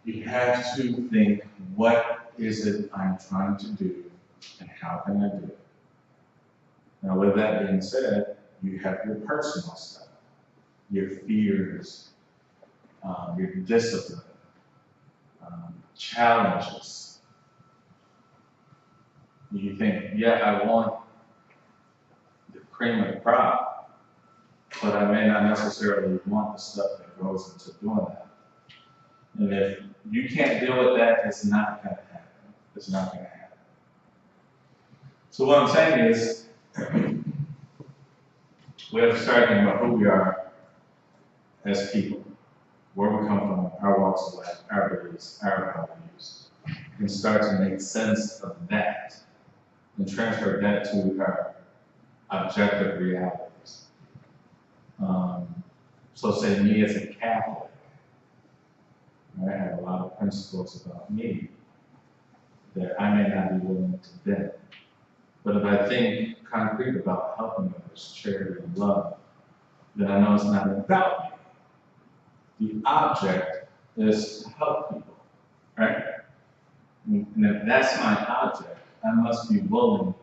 You have to think, what is it I'm trying to do, and how can I do it? Now, with that being said, you have your personal stuff, your fears, your discipline, challenges. You think, yeah, I want the cream of the crop, but I may not necessarily want the stuff that goes into doing that. And if you can't deal with that, it's not going to happen. It's not going to happen. So what I'm saying is, we have to start thinking about who we are as people, where we come from, our walks of life, our beliefs, our values, and start to make sense of that and transfer that to our objective realities. So say me as a Catholic, I have a lot of principles about me that I may not be willing to bend. But if I think concrete about helping others, charity, and love, then I know it's not about me. The object is to help people, right? And if that's my object, I must be willing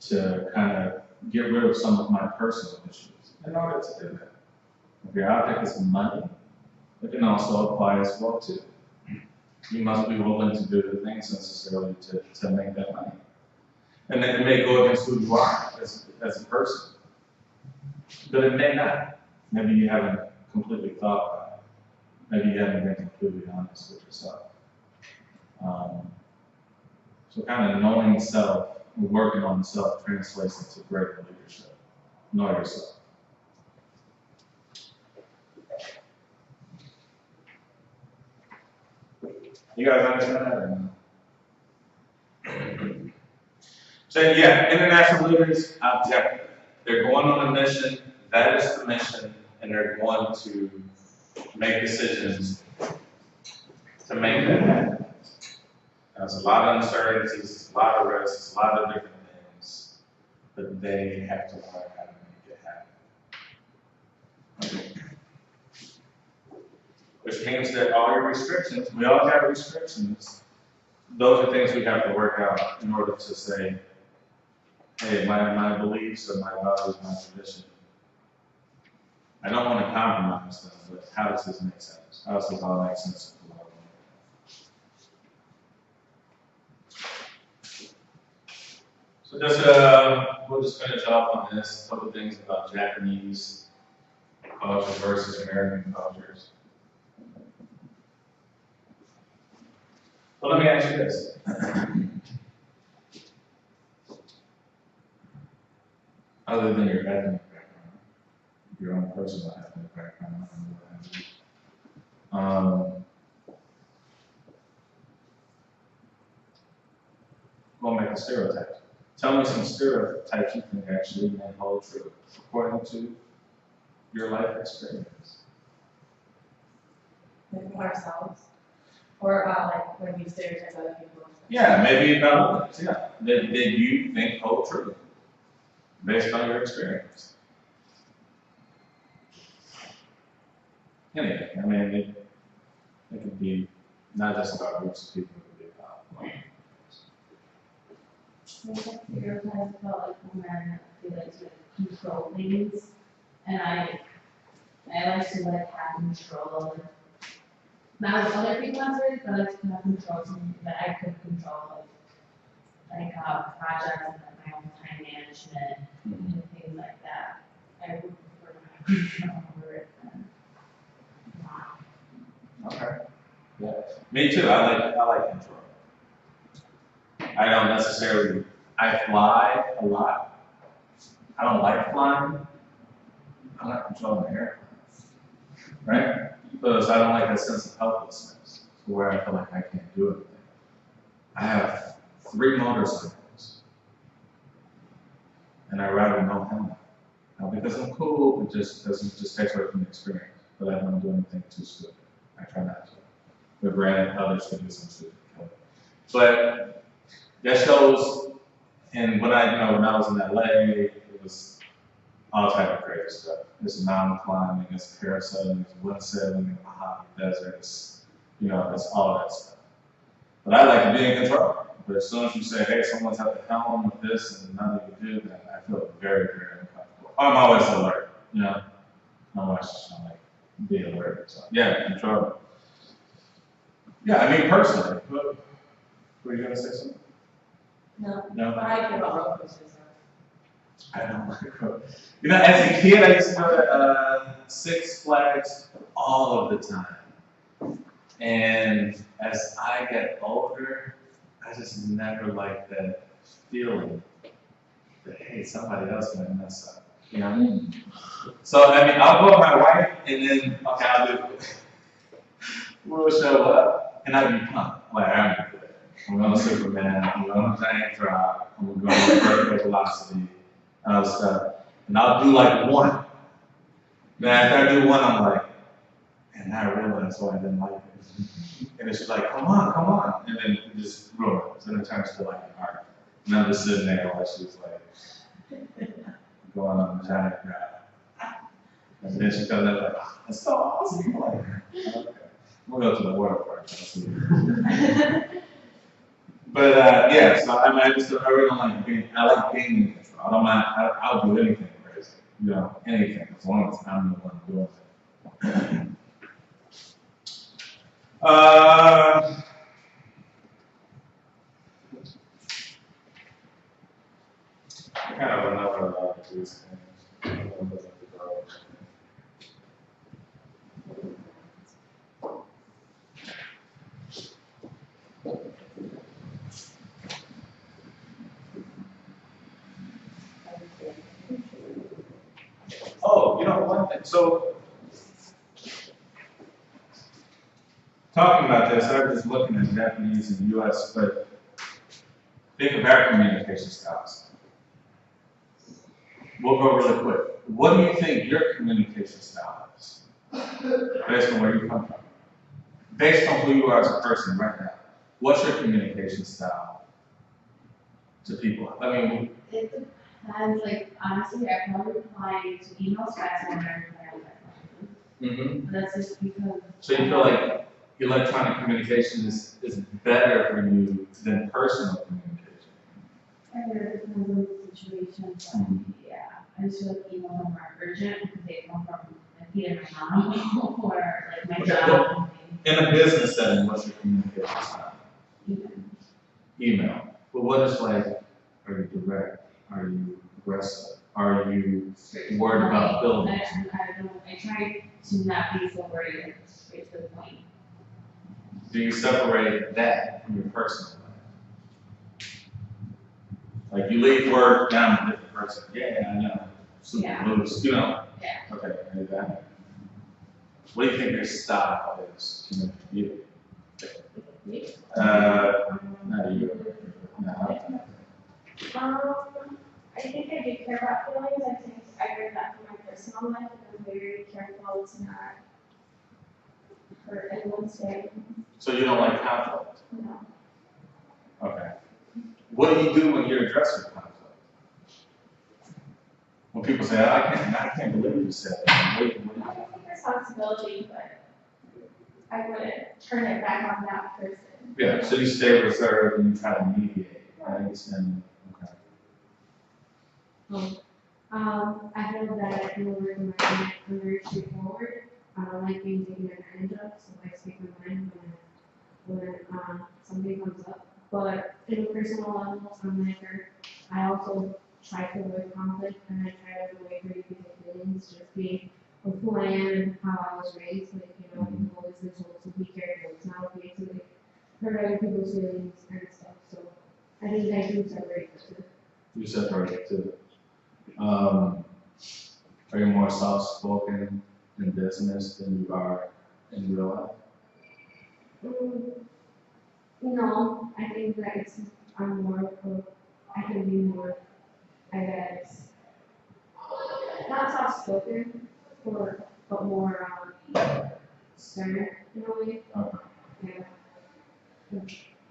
to kind of get rid of some of my personal issues in order to do that. If your object is money, it can also apply as well too. You must be willing to do the things necessarily to make that money. And then it may go against who you are as a person. But it may not. Maybe you haven't completely thought about it. Maybe you haven't been completely honest with yourself. So kind of knowing self, working on self translates into greater leadership. Know yourself. You guys understand that or no? So yeah, international leaders, objective. They're going on a mission, that is the mission, and they're going to make decisions to make that happen. There's a lot of uncertainties, a lot of risks, a lot of different things, but they have to learn how to make it happen. Which means that all your restrictions, we all have restrictions, those are things we have to work out in order to say, hey, my beliefs or my values, my tradition, I don't want to compromise them, but how does this make sense? How does this all make sense to the world? So just, we'll just finish off on this, a couple things about Japanese culture versus American cultures. Well, let me ask you this. Other than your ethnic background, your own personal ethnic background, going back to stereotypes. Tell me some stereotypes you think actually may hold true according to your life experience. Like ourselves, or about like when you stereotype other people. Yeah, maybe about others, yeah. That you think hold true based on your experience. Anyway, I mean, it could be not just about groups of people, it could be about Stereotypes about like women, they like to control things, and I like to like have control. Not with other people answers, but I like to have control something that I could control, like projects and like my own time management and things like that. I would prefer to have control over it than not. Okay. Yeah. Me too. I like control. I don't necessarily. I fly a lot. I don't like flying. I'm not controlling the airplane, right? Because I don't like that sense of helplessness, where I feel like I can't do anything. I have 3 motorcycles, and I ride with no helmet. Not because I'm cool, but just because it just takes away from the experience. But I don't do anything too stupid. I try not to. But granted, others can do some stupid stuff. But that shows, and when I was in LA, it was all type of crazy stuff. It's mountain climbing, it's parasailing, it's windsailing in the Mojave Desert, it's all that stuff. But I like to be in control. But as soon as you say, hey, someone's at the helm with this and none of you do, then I feel very, very uncomfortable. I'm always alert, I'm always trying to be alert. So yeah, control. Yeah, I mean personally. Were you gonna say something? No. No? But I care about roller coasters. I don't like roller. As a kid, I used to go to Six Flags all of the time. And as I get older, I just never liked that feeling that, hey, somebody else might mess up, So, I mean, I'll go with my wife, and then, okay, I'll do we'll show up, and I'll be pumped. Like, I'm good. I'm going to Superman, I'm going to Giant Drop, I'm going to vertical velocity, and all stuff. And I'll do like one. Then after I do one, I'm like, and I realized why I didn't like it. And it's like, come on. And then it just ruins. And it turns to like an art. And I'm just sitting there while she's like, going on the giant grab. And then she comes up like, oh, that's so awesome. I'm like, okay. We'll go to the water park. But yeah, so I mean, I really don't like I like being in control. I don't mind, I'll do anything crazy. Anything, as long as I'm the one doing it. I kind of run over a lot of these things. Oh, one thing. So, talking about this, I was just looking at Japanese and US, but think of our communication styles. We'll go really quick. What do you think your communication style is? Based on where you come from. Based on who you are as a person right now. What's your communication style to people? I mean, it depends, like, honestly, I probably reply to emails faster than I reply on text messages. But that's just because. So you feel like electronic communication is better for you than personal communication? I really depends on the situation, but yeah, I just feel like emails are more urgent because they come from like either my mom or like my job. In a business setting, what's your communication style? Email. But what is like, are you direct? Are you aggressive? Are you worried about buildings? I try to not be so worried, straight to the point. Do you separate that from your personal life? Like you leave work, now I'm a different person. Yeah, I know. Super loose, Yeah. Okay, I do that. What do you think your style is to you? Not you. No. I think I do care about feelings. I think I heard that from my personal life, I'm very careful to not hurt anyone's feelings. So you don't like conflict? No. Okay. What do you do when you're addressed with conflict? When people say, I can't believe you said that. What do you I take responsibility, but I wouldn't turn it back on that person. Yeah, so you stay reserved and you try to mediate. I understand. Okay. I feel that in the work environment, I'm very straightforward. I don't like being taken advantage of, so I speak my mind when something comes up. But in a personal level, I'm like her. I also try to avoid conflict, and I try to avoid hurting people's feelings, just being of who I am and how I was raised. Like, you know, I'm always been told to be careful. It's not okay to like hurt other people's feelings and stuff. So I think I do separate the two. You separate the two. Are you more soft-spoken in business than you are in real life? No, I think that I'm more of, I can be more, I guess, not soft spoken, but more stern in a way. Okay. Yeah.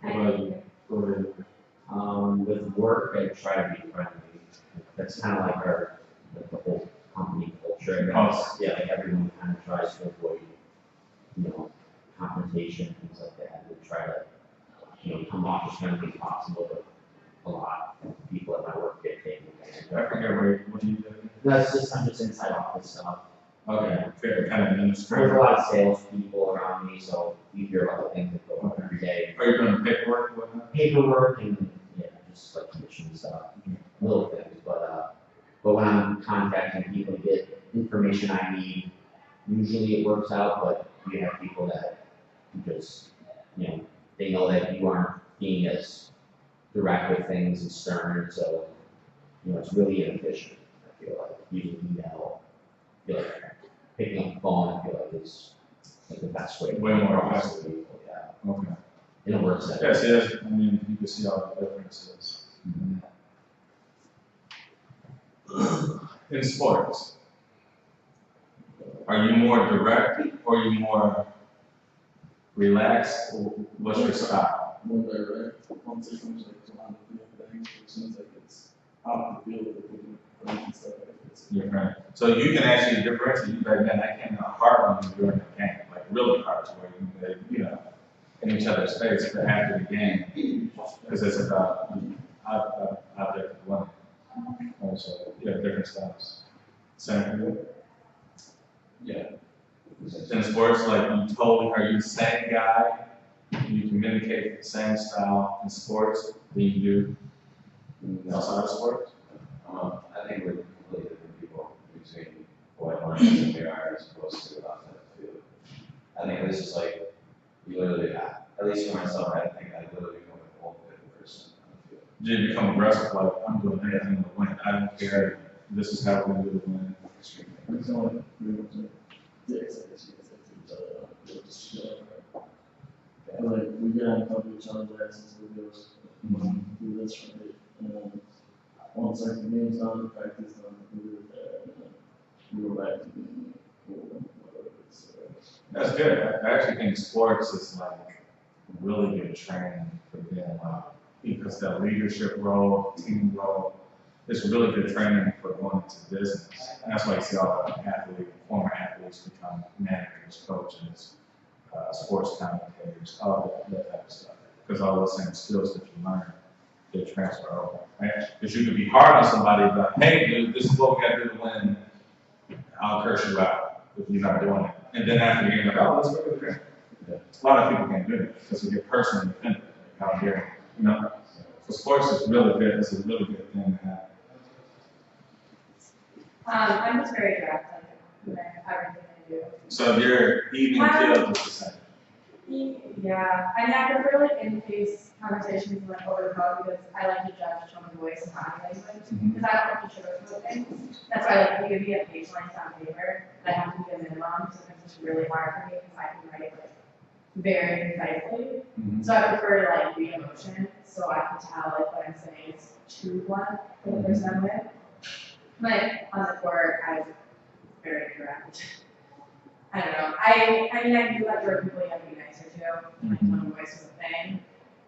What about you? Go ahead. With work, I try to be friendly. That's kind of like the whole company culture. Oh. Yeah, like everyone kind of tries to avoid, confrontation, things like that. We try to, come off as friendly as possible, but a lot of people at my work get taken advantage of. I forget what do you do? I'm just inside office stuff. Okay, fair, kind of There's a administrative. lot of sales people around me, so you hear about the things that go on every day. Are you doing paperwork and whatnot? Paperwork and, just like commission stuff, little things, but when I'm contacting people to get information I need, usually it works out, but you have people that just, they know that you aren't being as direct with things and stern, so, it's really inefficient, I feel like, using email, I feel like picking up the phone, I feel like is like the best way. Way more process effective. people, yeah, Okay. and it works out. Yes, yes, I mean, you can see all the differences. In sports, are you more direct or are you more relaxed? What's your style? More direct. Once it comes like to on the field things, it seems like it's off the field with the and stuff like this. Your friend. So you can actually differentiate. You like, man, I came out hard on you during the game, like really hard to where you can, in each other's face. But after the game, because it's about out there to win. Also, you have different styles. Same for you. Yeah. In sports, like you totally are you the same guy? You communicate the same style in sports than you do outside of sports? I think we're completely different people between what lines and we are as opposed to outside the field. I think this is like, you literally, at least for myself, I think I literally become a whole different person on the field. Did you become aggressive, like, I'm doing anything to win, I don't care, this is how we're gonna do the win? It's only pretty much like dicks, I guess you could say to each other. We'll just chill. And like we get on top of each other's asses, we go do this for it. And then once like the game's done, the practice done, we do that, and then we go back to being cool and whatever. So, That's good, I actually think sports is like really good training for them, because that leadership role, team role, it's really good training for going into business. And that's why you see all the former athletes become managers, coaches, sports commentators, all that type of stuff. Because all those same skills that you learn, they transfer over, right? Because you can be hard on somebody, but hey, dude, this is what we got to do to win. I'll curse you out if you're not doing it. And then after the game, like, oh, let's go to the game. A lot of people can't do that because we get personally offended out here, So sports is really good. It's a really good thing to have. I'm just very direct, like, everything I do. So you're even killed with the same. Yeah, I mean, I prefer like in-face conversations like over the phone because I like to judge tone of voice and body language because I don't like to sugarcoat things. That's why like you give me a page length on paper that I have to be a minimum, so it's just really hard for me because I can write like very concisely. So I prefer to like read emotion so I can tell like what I'm saying is true blunt for the person I'm with. But on the court, I very direct. I don't know, I mean, I do like where people you have to be nicer to, like tone of voice is a thing,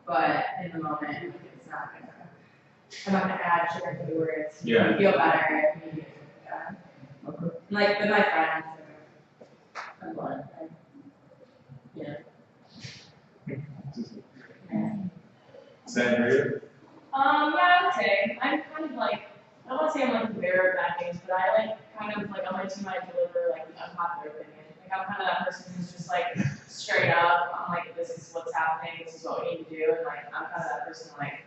but in the moment, it's not gonna, I'm not gonna add sugar to the words. Yeah. Feel better if you like with my friends, I'm like, yeah. Same for you? Yeah, I would say, I'm kind of like, I don't wanna say I'm like the bearer of bad things, but I like, kind of like, on my team, I deliver like the unpopular opinion. Like, I'm kind of that person who's just like, straight up, I'm like, this is what's happening, this is what we need to do, and like, I'm kind of that person like,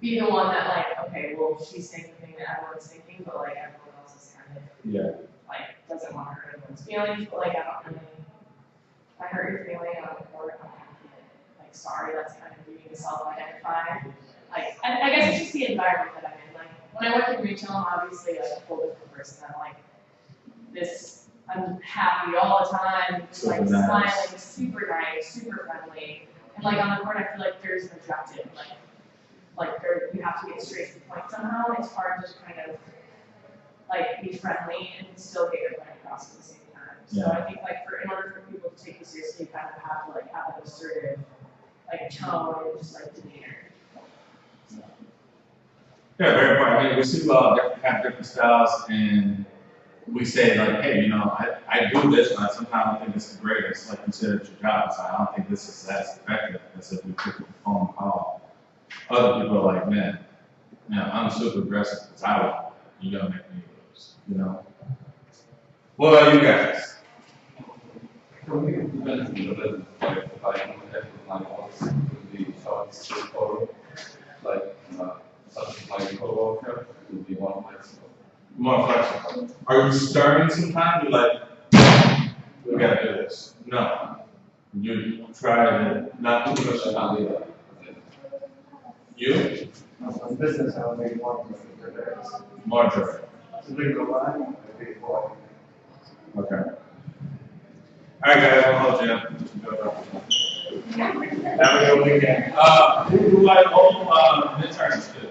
be the one that like, okay, well, she's saying the thing that everyone's thinking, but like, everyone else is kind of, Yeah. like, doesn't want to hurt anyone's feelings, but like, I don't really, if I hurt your feeling, I don't work on it. Like, sorry, that's kind of you need to self-identify. Like, I guess it's just the environment that I'm in. Like, when I work in retail, I'm obviously like a whole different person. I'm like this, I'm happy all the time, just like Super nice. smiling, super nice, super friendly. And like on the court, I feel like there's an objective. Like there, you have to get straight to the point somehow. And it's hard to just kind of like be friendly and still get your point across at the same time. So Yeah. I think like in order for people to take you seriously, you kind of have to like have an assertive like tone and just like demeanor. Yeah, very important. I mean, we see a lot of have different styles, and we say like, hey, you know, I do this, and I sometimes think it's the greatest. Like you said, it's your job. So I don't think this is as effective as if we pick up the phone call. Other people are like, man, I'm super aggressive because I want it. You're gonna make me lose, you know. What about you guys? For me, it depends on the business. Like, if I don't have my boss, it would be short, straightforward. Like, something like co-worker, it would be more flexible. More flexible. Are you stern sometimes? You're like, we gotta do this. No. You try to not too much. I'll leave that. You? On business, I would make more More driven. So we go line, I think more. Okay. All right, guys, I'll hold you. Have a good weekend. Who like home midterms too?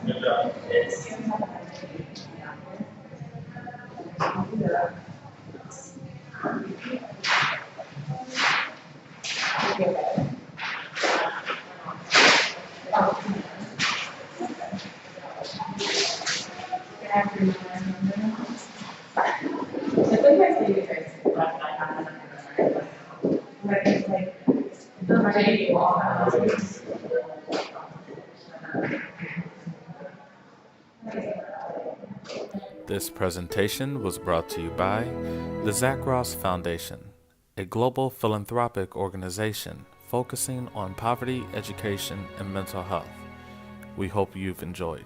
Good job. This presentation was brought to you by the Zack Foundation, a global philanthropic organization focusing on poverty, education, and mental health. We hope you've enjoyed.